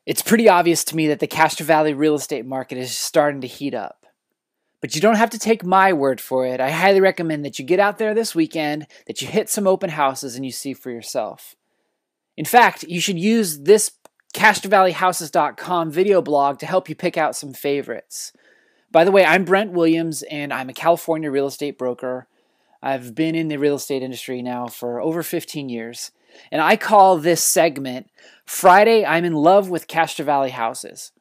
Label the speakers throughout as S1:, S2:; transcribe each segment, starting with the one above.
S1: It's pretty obvious to me that the Castro Valley real estate market is starting to heat up. But you don't have to take my word for it. I highly recommend that you get out there this weekend, that you hit some open houses and you see for yourself. In fact, you should use this CastroValleyHouses.com video blog to help you pick out some favorites. By the way, I'm Brent Williams and I'm a California real estate broker. I've been in the real estate industry now for over 15 years. And I call this segment Friday I'm in Love with Castro Valley Houses.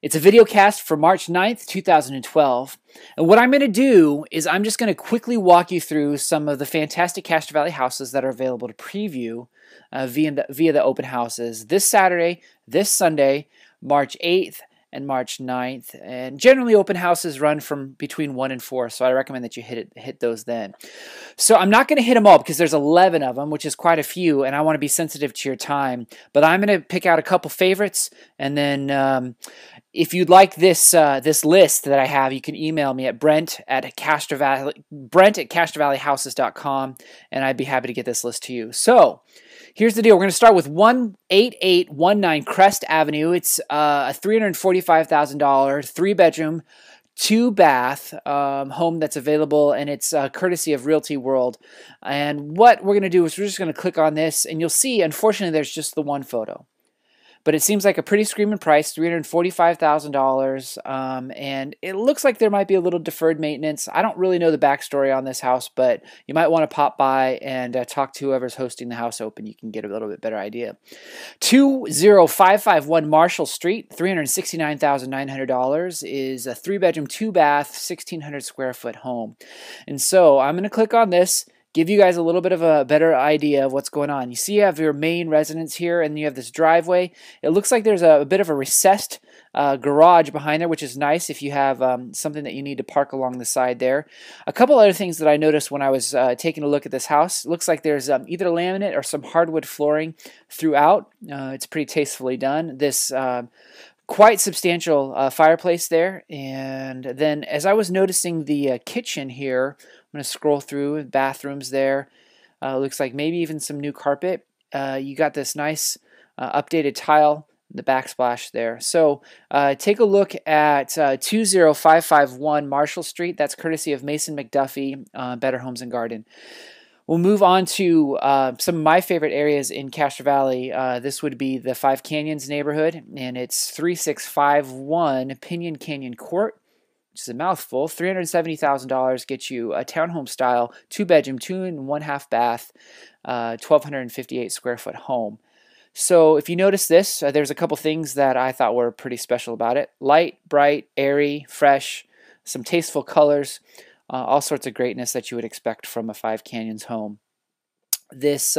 S1: It's a video cast for March 9th, 2012. And what I'm going to do is I'm just going to quickly walk you through some of the fantastic Castro Valley houses that are available to preview via the open houses this Saturday, this Sunday, March 8th, and March 9th. And generally open houses run from between 1 and 4, so I recommend that you hit those then. So I'm not going to hit them all because there's 11 of them, which is quite a few, and I want to be sensitive to your time. But I'm going to pick out a couple favorites, and then if you'd like this list that I have, you can email me at Brent at CastroValleyHouses.com, and I'd be happy to get this list to you. So here's the deal. We're going to start with 18819 Crest Avenue. It's a $345,000, 3-bedroom, 2-bath home that's available, and it's courtesy of Realty World. And what we're going to do is we're just going to click on this, and you'll see, unfortunately, there's just the one photo. But it seems like a pretty screaming price, $345,000, and it looks like there might be a little deferred maintenance. I don't really know the backstory on this house, but you might want to pop by and talk to whoever's hosting the house open. You can get a little bit better idea. 20551 Marshall Street, $369,900 is a 3-bedroom, 2-bath, 1,600 square foot home. And so I'm going to click on this, give you guys a little bit of a better idea of what's going on. You see you have your main residence here, and you have this driveway. It looks like there's a bit of a recessed garage behind there, which is nice if you have something that you need to park along the side there. A couple other things that I noticed when I was taking a look at this house. It looks like there's either laminate or some hardwood flooring throughout. It's pretty tastefully done. This quite substantial fireplace there. And then as I was noticing the kitchen here, I'm going to scroll through bathrooms there. Looks like maybe even some new carpet. You got this nice updated tile, the backsplash there. So take a look at 20551 Marshall Street. That's courtesy of Mason McDuffie, Better Homes and Garden. We'll move on to some of my favorite areas in Castro Valley. This would be the Five Canyons neighborhood, and it's 3651 Pinyon Canyon Court, which is a mouthful. $370,000 gets you a townhome style, 2-bedroom, 2.5 bath, 1,258 square foot home. So if you notice this, there's a couple things that I thought were pretty special about it. Light, bright, airy, fresh, some tasteful colors. All sorts of greatness that you would expect from a Five Canyons home. This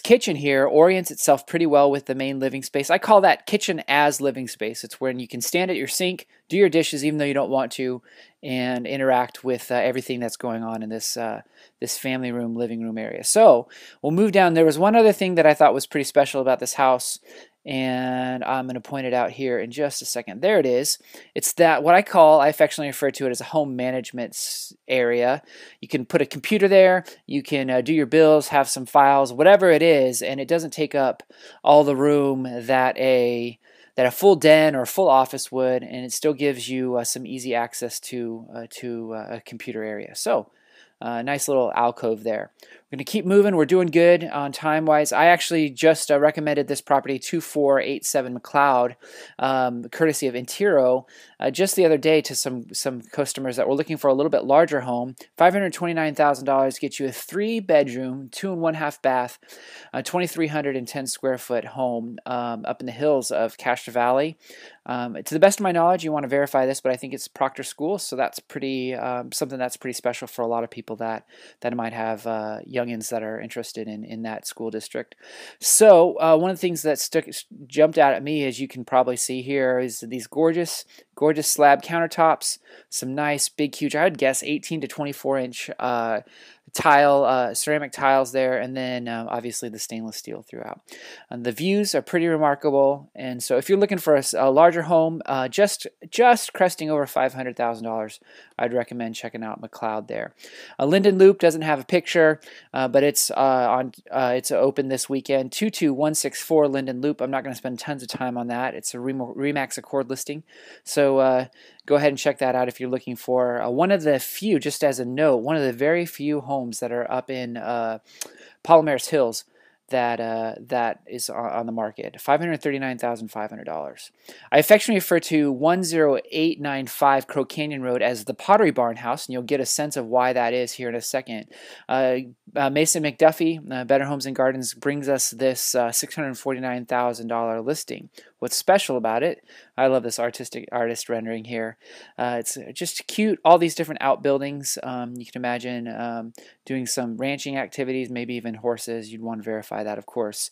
S1: kitchen here orients itself pretty well with the main living space. I call that kitchen as living space. It's when you can stand at your sink, do your dishes even though you don't want to, and interact with everything that's going on in this family room, living room area. So we'll move down. There was one other thing that I thought was pretty special about this house, and I'm going to point it out here in just a second. There it is. It's that what I affectionately refer to it as a home management area. You can put a computer there, you can do your bills, have some files, whatever it is, and it doesn't take up all the room that a full den or a full office would, and it still gives you some easy access to a computer area. So nice little alcove there. We're going to keep moving. We're doing good on time-wise. I actually just recommended this property, 2487 McLeod, courtesy of Intero, just the other day to some customers that were looking for a little bit larger home. $529,000 gets you a 3-bedroom, 2.5 bath, 2,310 square foot home up in the hills of Castro Valley. To the best of my knowledge, you want to verify this, but I think it's Proctor School, so that's pretty something that's pretty special for a lot of people that might have youngins that are interested in that school district. So one of the things that jumped out at me, as you can probably see here, is these gorgeous slab countertops, some nice big huge, I would guess 18 to 24 inch ceramic tiles there, and then obviously the stainless steel throughout. The views are pretty remarkable, and so if you're looking for a larger home, just cresting over $500,000, I'd recommend checking out McLeod there. Linden Loop doesn't have a picture, but it's open this weekend. 22164 Linden Loop. I'm not going to spend tons of time on that. It's a Remax Accord listing, so go ahead and check that out if you're looking for one of the few, just as a note, one of the very few homes that are up in Palomares Hills that is on the market. $539,500. I affectionately refer to 10895 Crow Canyon Road as the Pottery Barn House, and you'll get a sense of why that is here in a second. Mason McDuffie, Better Homes and Gardens, brings us this $649,000 listing. What's special about it, I love this artist rendering here. It's just cute, all these different outbuildings. You can imagine doing some ranching activities, maybe even horses. You'd want to verify that, of course.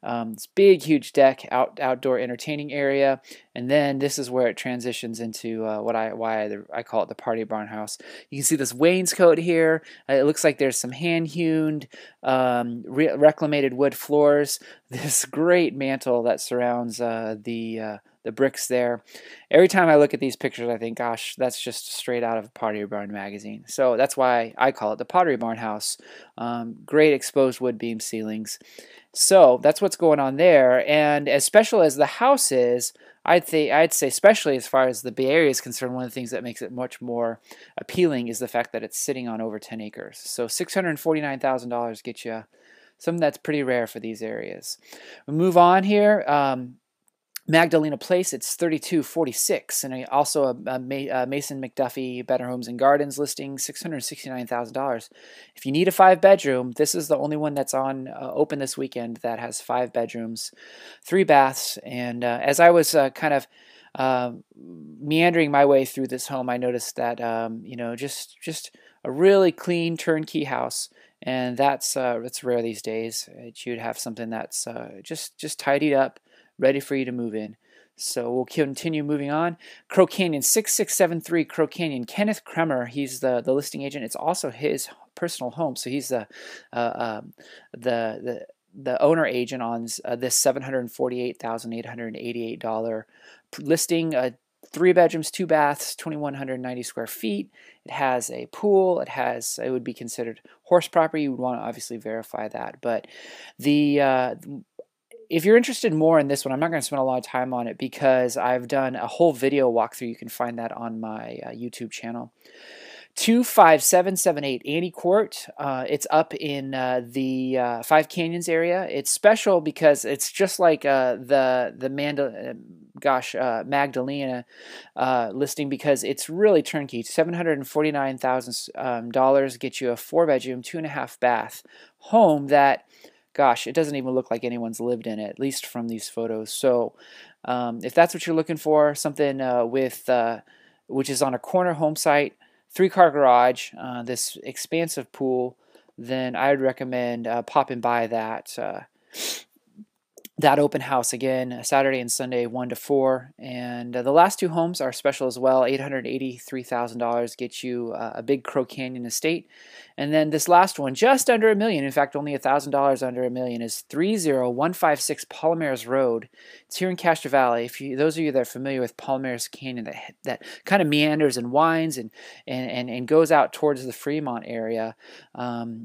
S1: This big, huge deck, outdoor entertaining area, and then this is where it transitions into why I call it the Party Barn House. You can see this wainscot here. It looks like there's some hand-hewn, reclamated wood floors. This great mantle that surrounds the bricks there. Every time I look at these pictures, I think, gosh, that's just straight out of a Pottery Barn magazine. So that's why I call it the Pottery Barn House. Great exposed wood beam ceilings. So that's what's going on there. And as special as the house is, I'd say, especially as far as the Bay Area is concerned, one of the things that makes it much more appealing is the fact that it's sitting on over 10 acres. So $649,000 gets you something that's pretty rare for these areas. We move on here. Magdalena Place, it's 3246, and also a Mason McDuffie Better Homes and Gardens listing, $669,000. If you need a 5-bedroom, this is the only one that's on open this weekend that has 5 bedrooms, 3 baths. And as I was kind of meandering my way through this home, I noticed that just a really clean turnkey house, and that's rare these days. You'd have something that's just tidied up, ready for you to move in. So we'll continue moving on. Crow Canyon, 6673 Crow Canyon. Kenneth Kremer, he's the listing agent. It's also his personal home, so he's the owner agent on this $748,888 listing. 3 bedrooms, 2 baths, 2,190 square feet. It has a pool. It would be considered horse property. You would want to obviously verify that, but if you're interested more in this one, I'm not going to spend a lot of time on it because I've done a whole video walkthrough. You can find that on my YouTube channel. 25778 Annie Court. It's up in the Five Canyons area. It's special because it's just like the Magdalena listing, because it's really turnkey. $749,000 gets you a 4-bedroom, 2.5 bath home that, gosh, it doesn't even look like anyone's lived in it, at least from these photos. So if that's what you're looking for, something which is on a corner home site, 3-car garage, this expansive pool, then I would recommend popping by that open house again, Saturday and Sunday, 1 to 4. And the last 2 homes are special as well. $883,000 gets you a big Crow Canyon estate. And then this last one, just under $1 million, in fact, only $1,000 under $1 million, is 30156 Palomares Road. It's here in Castro Valley. Those of you that are familiar with Palomares Canyon, that kind of meanders and winds and goes out towards the Fremont area,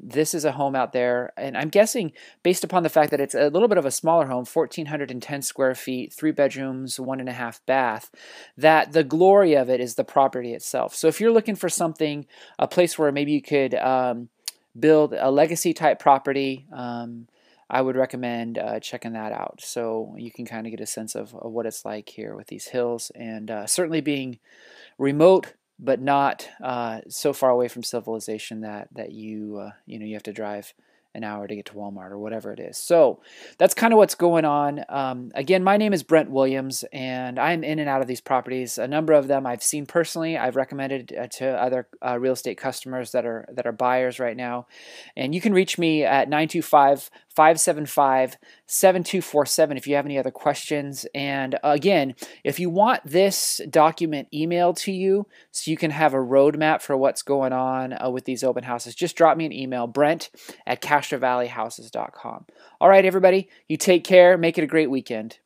S1: this is a home out there. And I'm guessing, based upon the fact that it's a little bit of a smaller home, 1,410 square feet, 3 bedrooms, 1.5 bath, that the glory of it is the property itself. So if you're looking for something, a place where maybe you could build a legacy type property, I would recommend checking that out. So you can kind of get a sense of what it's like here with these hills, and certainly being remote, but not so far away from civilization that you have to drive an hour to get to Walmart or whatever it is. So that's kind of what's going on. Again, my name is Brent Williams, and I'm in and out of these properties. A number of them I've seen personally. I've recommended to other real estate customers that are buyers right now. And you can reach me at 925 575-7247 if you have any other questions. And again, if you want this document emailed to you so you can have a roadmap for what's going on with these open houses, just drop me an email, Brent@CastroValleyHouses.com. All right, everybody, you take care. Make it a great weekend.